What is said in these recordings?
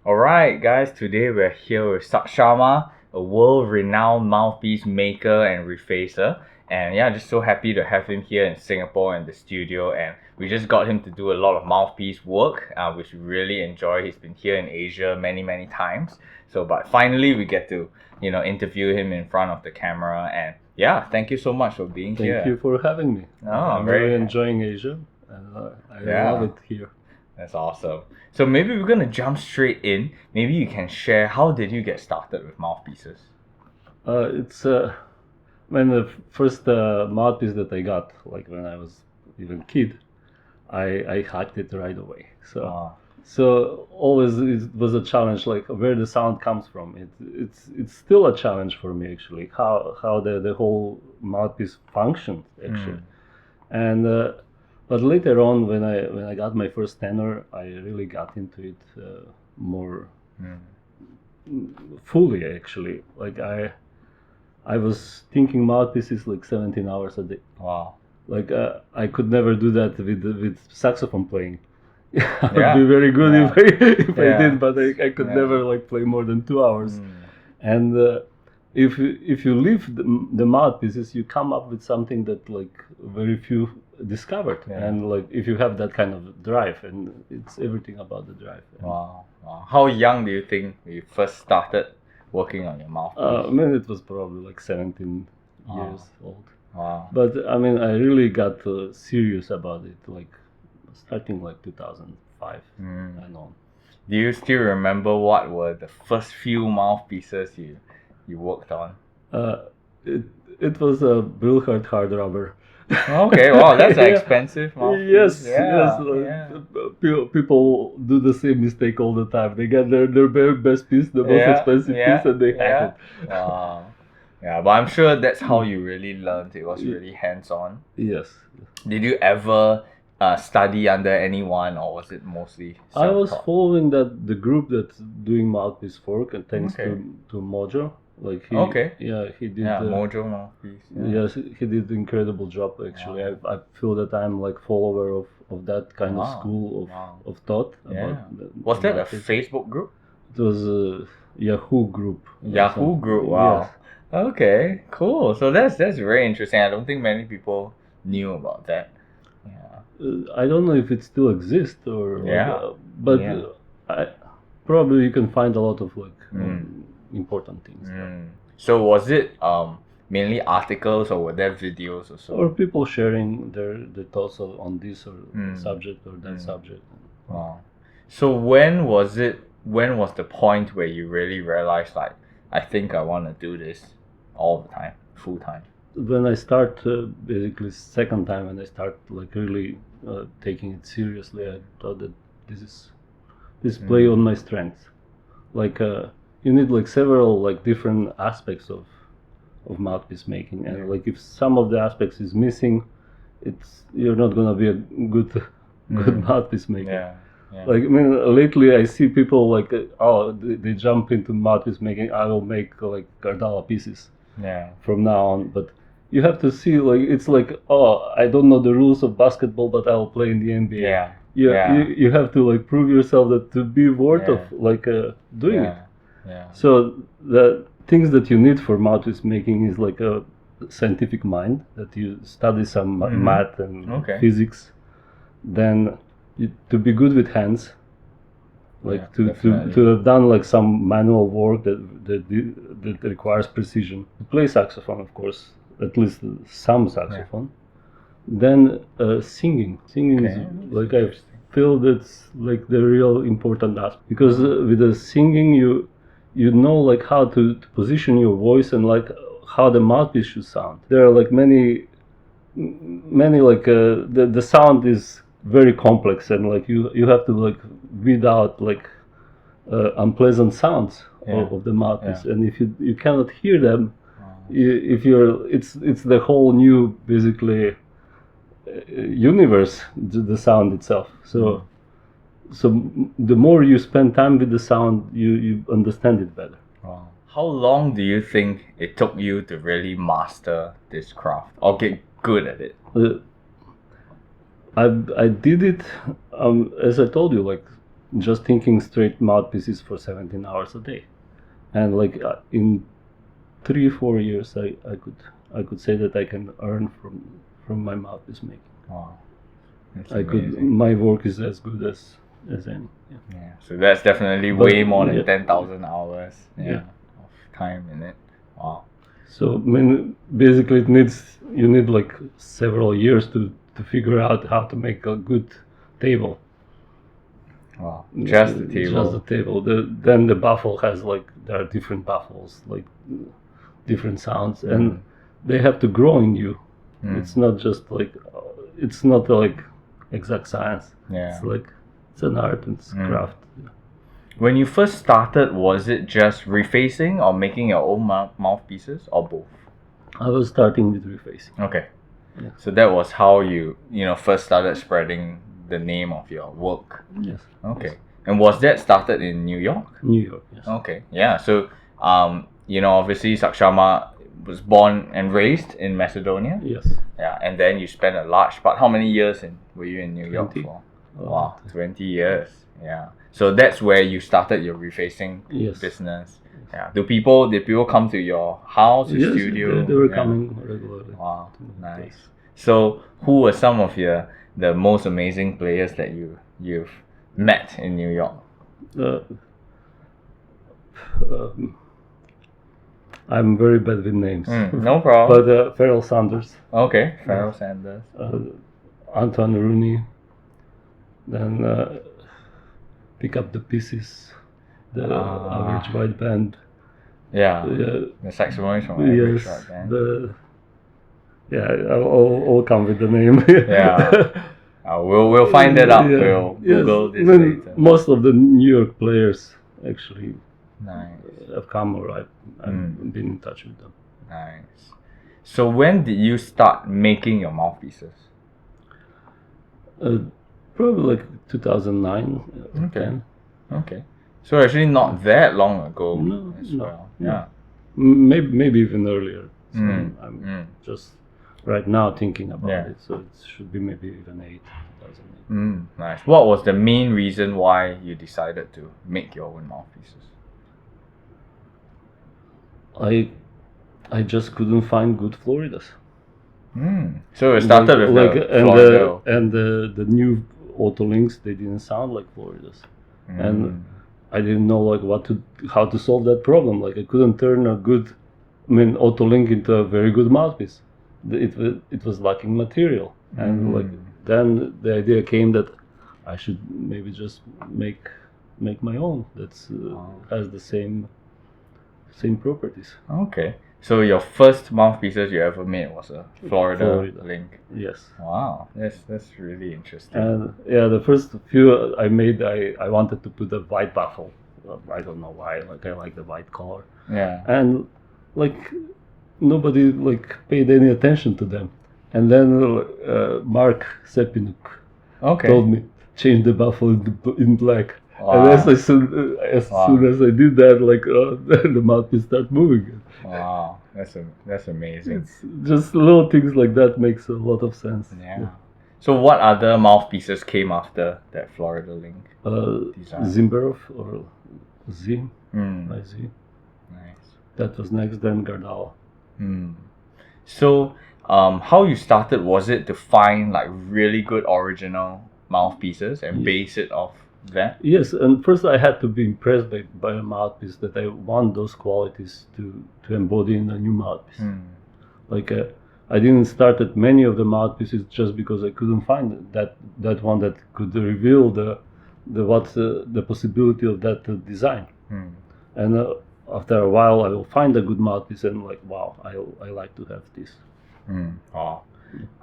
Alright, guys, today we're here with Sakshama, a world-renowned mouthpiece maker and refacer. And yeah, just so happy to have him here in Singapore in the studio. And we just got him to do a lot of mouthpiece work, which we really enjoy. He's been here in Asia many times. But finally we get to, interview him in front of the camera. And yeah, thank you so much for being here. Thank you for having me. I'm very enjoying Asia, and I love it here. That's awesome. So maybe we're gonna jump straight in. Maybe you can share, how did you get started with mouthpieces? It's when the first mouthpiece that I got, like when I was even kid, I hacked it right away. So always it was a challenge, like where the sound comes from. It's still a challenge for me actually, how the whole mouthpiece functions actually, and. But later on, when I got my first tenor, I really got into it more fully. Actually, like I was thinking mouthpieces like 17 hours a day. Wow! Like I could never do that with saxophone playing. I'd be very good if I did, but I could never like play more than 2 hours. And if you leave the mouthpieces, you come up with something that like very few discovered, and like if you have that kind of drive, and it's everything about the drive. Wow. How young do you think you first started working on your mouthpiece? I mean, it was probably like 17 years old. Wow. But I mean, I really got serious about it like starting like 2005 and on. Do you still remember what were the first few mouthpieces you worked on? It was a Beechler hard rubber. Okay, wow, that's expensive mouthpiece. Yes. People do the same mistake all the time. They get their very best piece, the most expensive piece, and they hack it. Yeah, but I'm sure that's how you really learned. It was really hands-on. Yes. Did you ever study under anyone, or was it mostly self-taught? I was following the group that's doing mouthpiece work, and thanks to Mojo. Like he did. Mojo mouthpiece. Yes, he did an incredible job actually. I feel that I'm like follower of that kind of school of thought. Was that a Facebook group? It was a Yahoo group. Yahoo group. Wow. Yes. Okay, cool. So that's very interesting. I don't think many people knew about that. I don't know if it still exists or probably you can find a lot of like important things. So was it mainly articles, or were there videos or so? Or people sharing their thoughts on this or subject or that subject. Wow. So when was the point where you really realized, like, I think I want to do this all the time, full time? When I start basically second time, when I start like really taking it seriously, I thought that this play on my strengths. Like you need like several like different aspects of mouthpiece making, and like if some of the aspects is missing, you're not gonna be a good mouthpiece maker. Like I mean, lately I see people like they jump into mouthpiece making. I will make like Cardala pieces from now on, but you have to see like it's like I don't know the rules of basketball, but I'll play in the NBA. You have to like prove yourself that to be worth of like doing it. So the things that you need for mouthpiece making is like a scientific mind, that you study some math and physics. Then to be good with hands, like to have done like some manual work that requires precision. To play saxophone, of course, at least some saxophone. Then singing is like I feel that's like the real important aspect, because with the singing you know like how to position your voice and like how the mouthpiece should sound. There are like many like the sound is very complex, and like you have to like weed out like unpleasant sounds of the mouthpiece, and if you cannot hear them, it's the whole new basically universe, the sound itself. So the more you spend time with the sound, you understand it better. Wow. How long do you think it took you to really master this craft or get good at it? I did it, as I told you, like just thinking straight mouthpieces for 17 hours a day, and like in 3-4 years, I could say that I can earn from my mouthpiece making. Wow. That's I could. amazing. My work is as good as any. Yeah. Yeah. So that's definitely But, way more than yeah. 10,000 hours. Yeah. Of time in it. Wow. So I mean, basically, you need like several years to figure out how to make a good table. Wow. Just the table. Just the table. Then the baffle has there are different baffles, like different sounds, and they have to grow in you. It's not just it's not like exact science. Yeah. It's an art and it's craft. When you first started, was it just refacing or making your own mouthpieces or both? I was starting with refacing. Okay. Yeah. So that was how you first started spreading the name of your work. Yes. Okay. Yes. And was that started in New York? New York, yes. Okay. Yeah. So obviously Sakshama was born and raised in Macedonia. Yes. Yeah. And then you spent a large part. How many years were you in New York 20. for? Wow, 20 years. Yeah. So that's where you started your refacing business. Yeah. Did people come to your house, your studio? They were coming regularly. Wow, nice. So who were some of the most amazing players that you've met in New York? I'm very bad with names. No problem. But Pharoah Sanders. Okay, Pharoah Sanders. Antoine Rooney. Then Pick Up the Pieces, the Average White Band. Yeah, the saxophone from Average White Band. I'll come with the name. Yeah, we'll find that out. We'll Google this later. Most of the New York players actually have come, or I've been in touch with them. Nice. So when did you start making your mouthpieces? Probably like 2009. Okay. So actually not that long ago. No. Well. Yeah. Maybe even earlier. So I'm just right now thinking about it. So it should be maybe even 2008. Nice. What was the main reason why you decided to make your own mouthpieces? I just couldn't find good Floridas. So it started with Florida. And the new Auto-Links, they didn't sound like Floridas, and I didn't know how to solve that problem. I couldn't turn Auto-Link into a very good mouthpiece. It was lacking material, and then the idea came that I should maybe just make my own. That's has the same properties. Okay. So your first mouthpieces you ever made was a Florida link. Yes. Wow, that's really interesting. And the first few I made, I wanted to put a white baffle. I don't know why. I like the white color. Yeah. And nobody paid any attention to them. And then Mark Sepinuk told me change the baffle in black. Wow. And as soon as I did that, the mouthpiece started moving. Wow, that's amazing. It's just little things like that makes a lot of sense. Yeah. So what other mouthpieces came after that Florida link design? Zimberov or Z. By Z. Nice. That was next, then Gardala. So how you started, was it to find really good original mouthpieces and base it off that? Yes, and first I had to be impressed by a mouthpiece that I want those qualities to embody in a new mouthpiece. I didn't start at many of the mouthpieces just because I couldn't find that one that could reveal the possibility of that design. And after a while I will find a good mouthpiece and wow, I like to have this. Wow.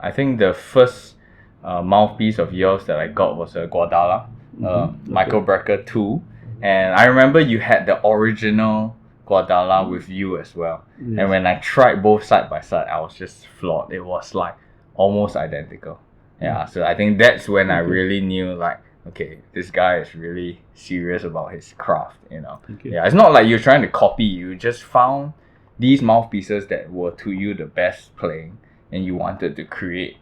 I think the first mouthpiece of yours that I got was a Guadala. Michael Brecker 2, and I remember you had the original Guadala with you as well. Yes. And when I tried both side by side, I was just floored. It was almost identical. Yeah, so I think that's when I really knew okay, this guy is really serious about his craft, Yeah, it's not like you're trying to copy, you just found these mouthpieces that were to you the best playing, and you wanted to create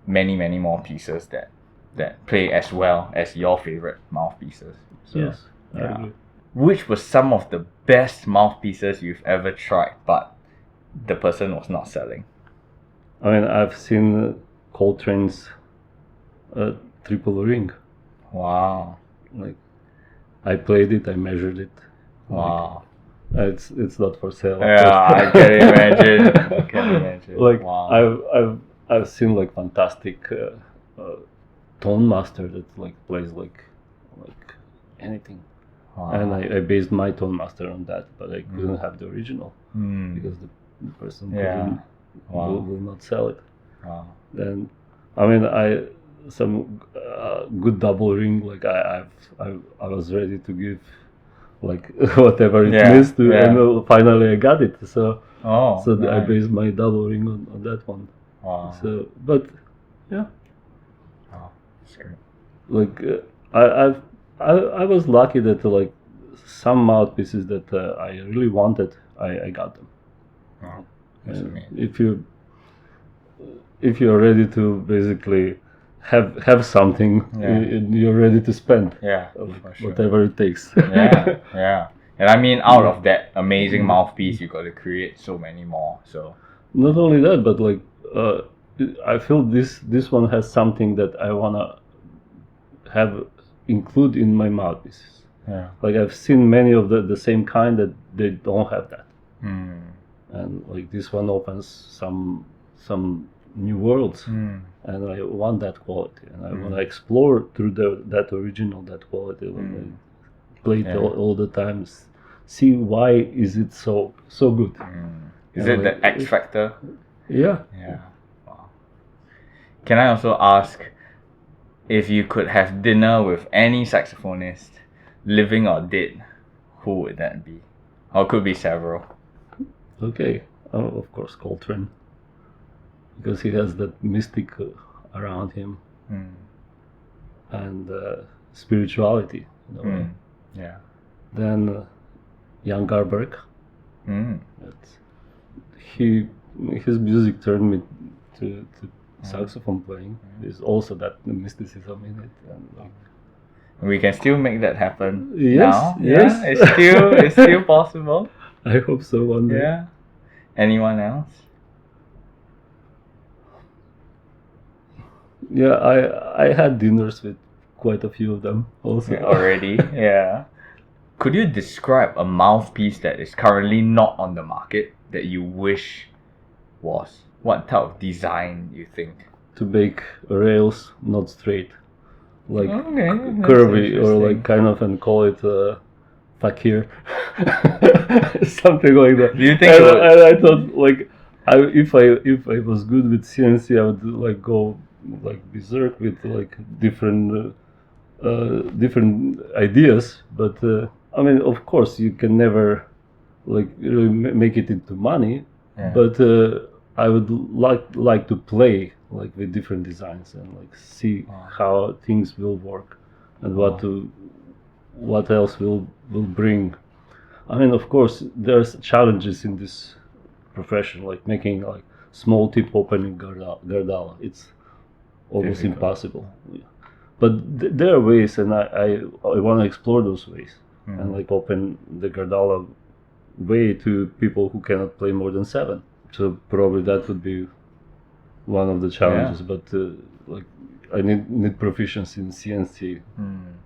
many more pieces that that play as well as your favorite mouthpieces. So, Yes, I agree. Which were some of the best mouthpieces you've ever tried, but the person was not selling? I mean, I've seen Coltrane's triple ring. Wow. Like, I played it, I measured it. Wow. Like, it's not for sale. Yeah, I can imagine. I can imagine. Like, wow. I've seen like fantastic tone master that like plays like anything. Wow. And I based my tone master on that, but I couldn't have the original because the person will not sell it. Wow. Then, I mean, some good double ring. Like I was ready to give like whatever it needs to, and finally I got it. So nice. I based my double ring on that one. Wow. So, but yeah. Wow, that's great. Like I was lucky that like some mouthpieces that I really wanted, I got them. Wow, that's amazing. If you're ready to basically have something, you're ready to spend. Yeah, for sure. Whatever it takes. Yeah. And I mean, out of that amazing mouthpiece, you got to create so many more. So not only that, but like I feel this one has something that I wanna have include in my mouthpieces. Yeah. Like I've seen many of the same kind that they don't have that. And like this one opens some new worlds, and I want that quality, and I want to explore through that original, that quality. Like I play it all the time, see why is it so good. Is it like, the X factor? Yeah. Wow. Can I also ask, if you could have dinner with any saxophonist, living or dead, who would that be? Or could be several. Okay, of course Coltrane, because he has that mystic around him, and spirituality in a way. Yeah. Then Jan Garbarek. His music turned me to saxophone playing. There's also that mysticism in it, and like, we can still make that happen. Yes, now. yes. Yeah, it's still possible. I hope so one day. Yeah. Anyone else? Yeah, I had dinners with quite a few of them also. Already, yeah. Could you describe a mouthpiece that is currently not on the market that you wish was? What type of design you think? To make rails not straight, like curvy, or like kind of, and call it fakir, something like that. Do you think? And I thought like, if I was good with CNC, I would like go like berserk with like different ideas. But I mean, of course, you can never like really make it into money. Yeah. But I would like to play like with different designs and like see how things will work and what else will bring. I mean, of course, there's challenges in this profession, like making like small tip opening Gardala. It's almost impossible. Yeah. But there are ways, and I want to explore those ways and like open the Gardala way to people who cannot play more than 7. So probably that would be one of the challenges. But like I need proficiency in CNC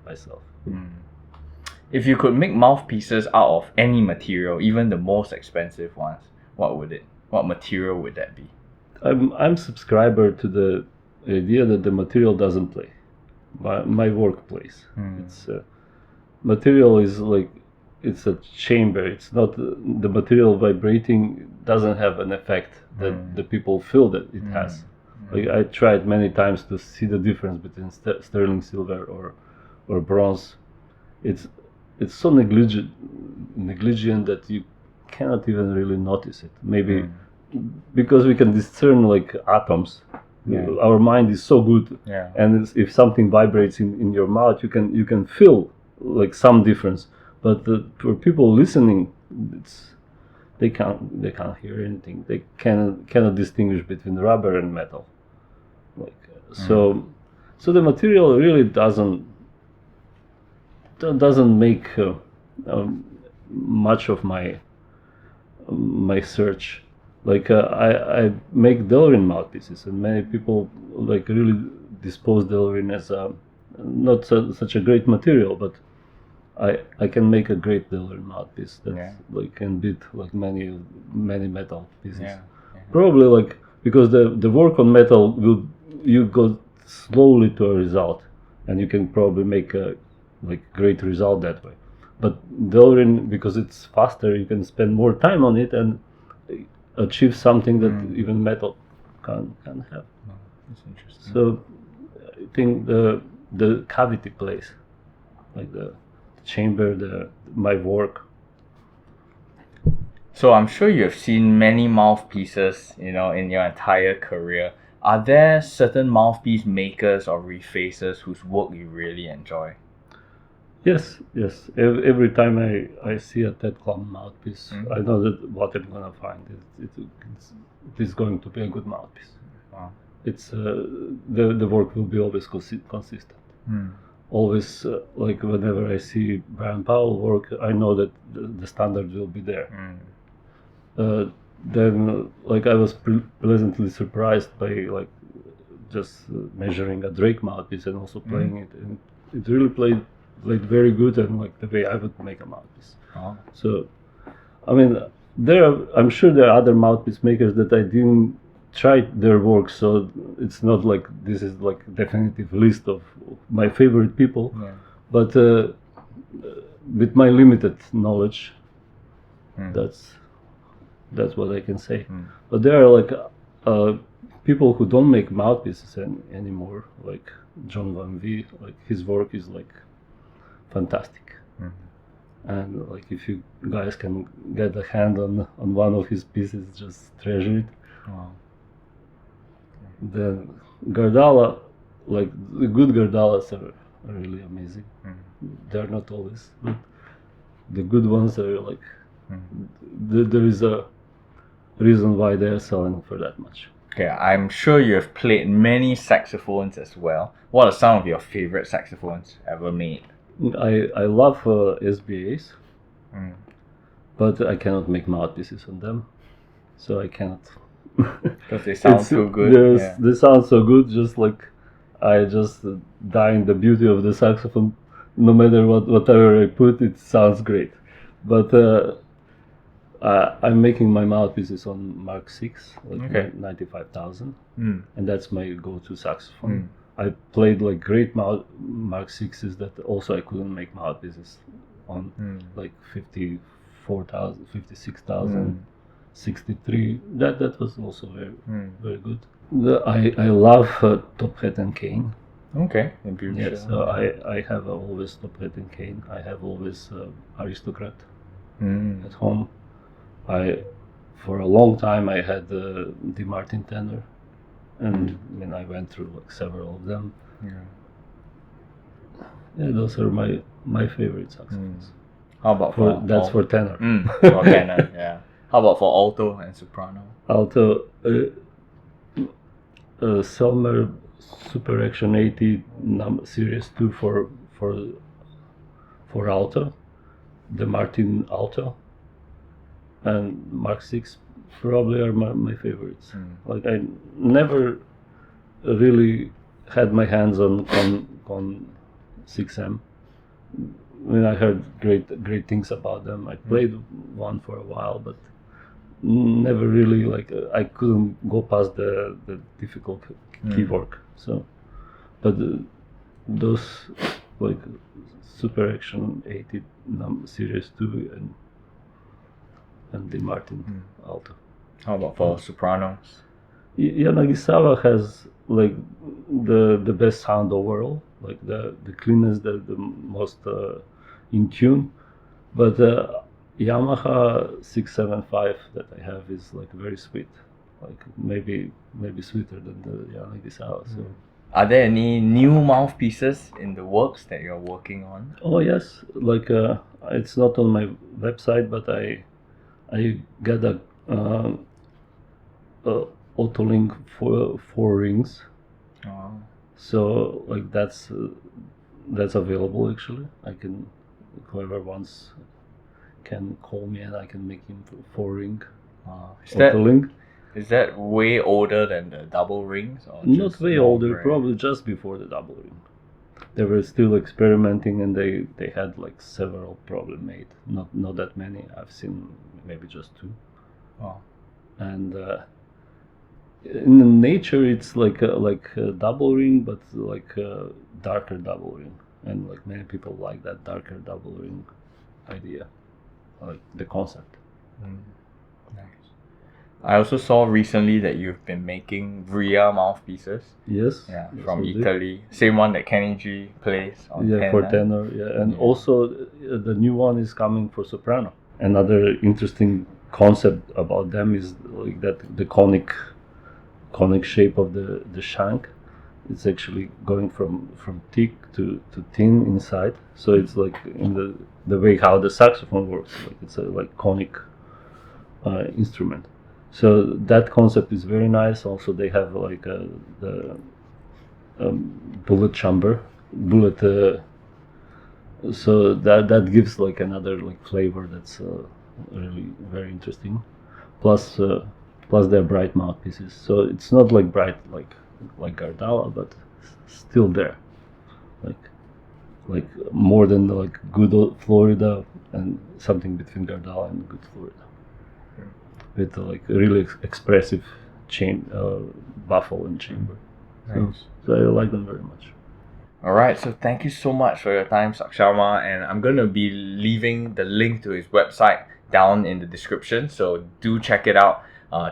myself. If you could make mouthpieces out of any material, even the most expensive ones, what material would that be? I'm subscriber to the idea that the material doesn't play. My work plays. It's material is like, it's a chamber. It's not the material vibrating doesn't have an effect that the people feel that it has. Like I tried many times to see the difference between sterling silver or bronze. It's so negligent that you cannot even really notice it. Maybe because we can discern like atoms. Our mind is so good, and if something vibrates in your mouth, you can feel like some difference. But for people listening, they can't hear anything. They cannot distinguish between rubber and metal. Like so So the material really doesn't make much of my search. Like I make Delrin mouthpieces, and many people like really dispose Delrin as not such a great material, but I can make a great Delrin mouthpiece that like can beat like many metal pieces. Yeah. Probably like because the work on metal you go slowly to a result, and you can probably make a like great result that way. But Delrin, because it's faster, you can spend more time on it and achieve something that even metal can have. Oh, that's interesting. So I think the cavity plays, like the chamber, my work. So I'm sure you've seen many mouthpieces, in your entire career. Are there certain mouthpiece makers or refacers whose work you really enjoy? Yes. Every time I see a Ted Klum mouthpiece, I know that what I'm gonna find it is going to be a good mouthpiece. Wow. It's the work will be always consistent. Always like whenever I see Brian Powell work, I know that the standard will be there. Then like I was pleasantly surprised by like just measuring a Drake mouthpiece and also playing it, and it really played very good and like the way I would make a mouthpiece. Oh. So I mean I'm sure there are other mouthpiece makers that I didn't try their work, so it's not like this is like definitive list of my favorite people. Yeah. But with my limited knowledge, that's what I can say. But there are like people who don't make mouthpieces anymore, like John Van Vee. Like his work is like fantastic, and like if you guys can get a hand on one of his pieces, just treasure it. Wow. Then Gardala, like the good Gardalas are really amazing. They're not always, but the good ones are like there is a reason why they're selling for that much. Okay, I'm sure you've played many saxophones as well. What are some of your favorite saxophones ever made? I love SBAs, but I cannot make mouthpieces on them, so I cannot. Because they sound so good. They sound so good, just like I just die in the beauty of the saxophone. No matter whatever I put, it sounds great. But I'm making my mouthpieces on Mark 6, like 95,000, and that's my go-to saxophone. I played like great Mark 6s that also I couldn't make mouthpieces on, like 54,000, 56,000. 63. That was also very good. I love Top Hat and Cane. Okay, in Beechler. Yes, so I have always Top Hat and Cane. I have always Aristocrat at home. For a long time I had the Martin tenor, and I went through like several of them. Yeah, those are my favorite saxophones. How about for tenor? For tenor, yeah. How about for alto and soprano? Alto, Selmer Super Action 80 Series 2 for alto, the Martin alto, and Mark 6 probably are my favorites. Like I never really had my hands on 6M. I heard great things about them. I played one for a while, but never really like I couldn't go past the difficult key work. So, but those like Super Action 80 Series 2 and the Martin alto. How about for sopranos? Yanagisawa has like the best sound overall, like the cleanest, the most in tune, but Yamaha 675 that I have is like very sweet, like maybe sweeter than the Yanagisawa. So. Are there any new mouthpieces in the works that you're working on? Oh yes, like it's not on my website, but I got a Autolink 4 rings So like that's available actually. I can, whoever wants can call me and I can make him 4-ring auto-link. Is that way older than the double rings? Or Not just way more older, brand? probably just before the double ring. They were still experimenting and they had like several probably made. Not that many. I've seen maybe just 2. Oh. And in the nature it's like a double ring, but like a darker double ring. And like many people like that darker double ring idea, like the concept. Nice. I also saw recently that you've been making Vria mouthpieces. Yes. Yeah, yes, from I did. Italy. Same one that Kenny G plays on Yeah, tenor. for tenor. Yeah, and Yeah. also the new one is coming for soprano. Another interesting concept about them is like that the conic shape of the shank. It's actually going from thick to thin inside. So it's like in the way how the saxophone works. Like it's a like conic instrument. So that concept is very nice. Also, they have like the bullet chamber, so that gives like another like flavor that's really very interesting. Plus they're bright mouthpieces, so it's not like bright like Gardala, but still there, like more than like good old Florida and something between Gardala and good Florida, with like a really expressive baffle and chamber. Nice. So I like them very much. Alright, so thank you so much for your time, Sakshama, and I'm going to be leaving the link to his website down in the description, so do check it out.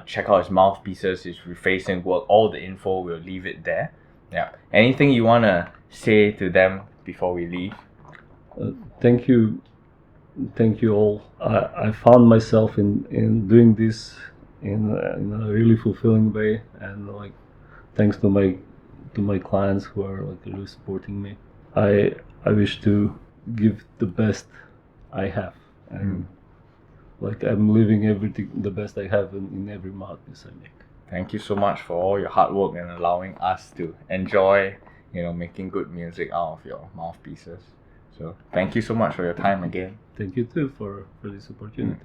Check out his mouthpieces, his refacing work, all the info, we'll leave it there. Yeah. Anything you want to say to them before we leave? Thank you all. I found myself in doing this in a really fulfilling way, and like thanks to my clients who are like really supporting me. I wish to give the best I have, and like I'm living everything the best I have in every mouthpiece I make. Thank you so much for all your hard work and allowing us to enjoy, making good music out of your mouthpieces. So thank you so much for your time again. Thank you too for this opportunity.